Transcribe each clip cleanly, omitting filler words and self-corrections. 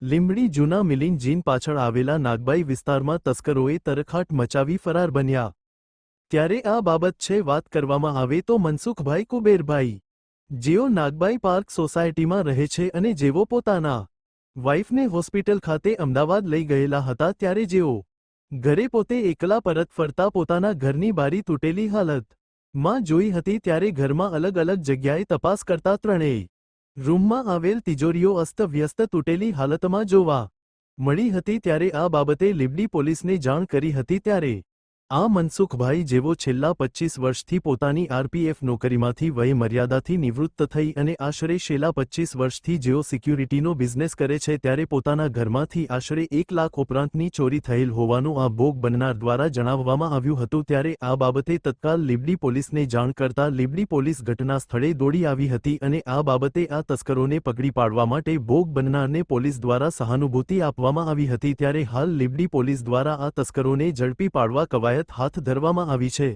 લીંબડી જૂના મિલિંદ જીન પાછળ આવેલા નાગબાઈ વિસ્તારમાં તસ્કરોએ તરખાટ મચાવી ફરાર બન્યા. ત્યારે આ બાબત છે વાત કરવામાં આવે તો મનસુખભાઈ કુબેરભાઈ, જેઓ નાગબાઈ પાર્ક સોસાયટીમાં રહે છે અને જેઓ પોતાના વાઇફને હોસ્પિટલ ખાતે અમદાવાદ લઈ ગયેલા હતા, ત્યારે જેઓ ઘરે પોતે એકલા પરત ફરતા પોતાના ઘરની બારી તૂટેલી હાલતમાં જોઈ હતી, ત્યારે ઘરમાં અલગ અલગ જગ્યાએ તપાસ કરતા ત્રણેય રૂમમાં આવેલ તિજોરીઓ અસ્તવ્યસ્ત તૂટેલી હાલતમાં જોવા મળી હતી. ત્યારે આ બાબતે લીંબડી પોલીસને જાણ કરી હતી. ત્યારે આ મનસુખભાઈ, જેઓ છેલ્લા 25 વર્ષથી પોતાની આરપીએફ નોકરીમાંથી વય મર્યાદાથી નિવૃત્ત થઈ અને આશરે છેલ્લા 25 વર્ષથી જેઓ સિક્યુરિટીનો બિઝનેસ કરે છે, ત્યારે પોતાના ઘરમાંથી આશરે 1 લાખ ઉપરાંતની ચોરી થયેલ હોવાનું આ ભોગ બનનાર દ્વારા જણાવવામાં આવ્યું હતું. ત્યારે આ બાબતે તત્કાલ લીંબડી પોલીસને જાણ કરતા લીંબડી પોલીસ ઘટના સ્થળે દોડી આવી હતી અને આ બાબતે આ તસ્કરોને પકડી પાડવા માટે ભોગ બનનારને પોલીસ દ્વારા સહાનુભૂતિ આપવામાં આવી હતી. ત્યારે હાલ લીંબડી પોલીસ દ્વારા આ તસ્કરોને ઝડપી પાડવા કવાયત હાથ ધરવામાં આવી છે.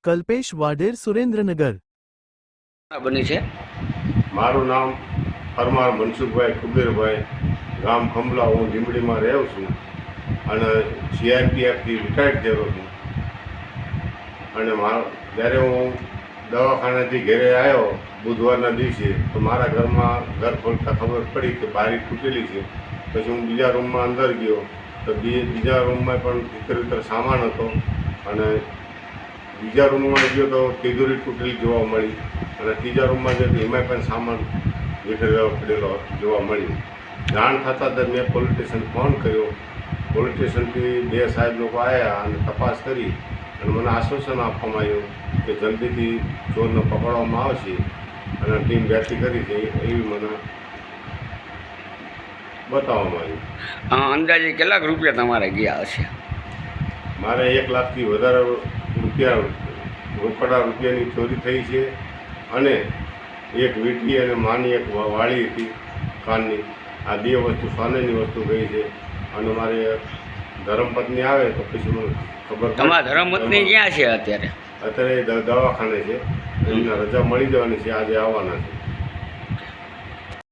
કલ્પેશ વાઢેર, સુરેન્દ્રનગર. બની છે. મારું નામ પરમાર મનસુખભાઈ કુબેરભાઈ, ગામ ખંભલા. હું લીંબડીમાં રહું છું અને સીઆરપીએફથી રિટાયર્ડ થયેલો છું. અને જ્યારે હું દવાખાનાથી ઘરે આવ્યો બુધવારના દિવસે, તો મારા ઘરમાં ઘર ખોલતા ખબર પડી કે બારી તૂટેલી છે. પછી હું બીજા રૂમમાં અંદર ગયો તો બીજા રૂમમાં પણ ઇતર સામાન હતો અને બીજા રૂમમાં ગયો તો તિજોરી તૂટેલી જોવા મળી અને ત્રીજા રૂમમાં ગયો તો એમાં પણ સામાન વિખરેલો પડેલો જોવા મળ્યો. જાણ થતાં જ મેં પોલીસ સ્ટેશન ફોન કર્યો. પોલીસ સ્ટેશનથી 2 સાહેબ લોકો આવ્યા અને તપાસ કરી અને મને આશ્વાસન આપવામાં આવ્યું કે જલ્દીથી ચોરને પકડવામાં આવશે અને ટીમ બેઠી કરી છે એવી મને બતાવવામાં આવ્યું. અંદાજે કેટલાક રૂપિયા તમારે ગયા હશે? મારે 1 લાખથી વધારે રૂપિયા રોકડા રૂપિયાની ચોરી થઈ છે અને એક વીંટી અને માની એક વાળી હતી કાનની. આ 2 વસ્તુ સોનાની વસ્તુ ગઈ છે અને મારે ધર્મપત્ની આવે તો પછી મને ખબર. તમારા ધર્મપત્ની ક્યાં છે અત્યારે? અત્યારે દવાખાને છે, એમને રજા મળી જવાની છે, આજે આવવાના છે.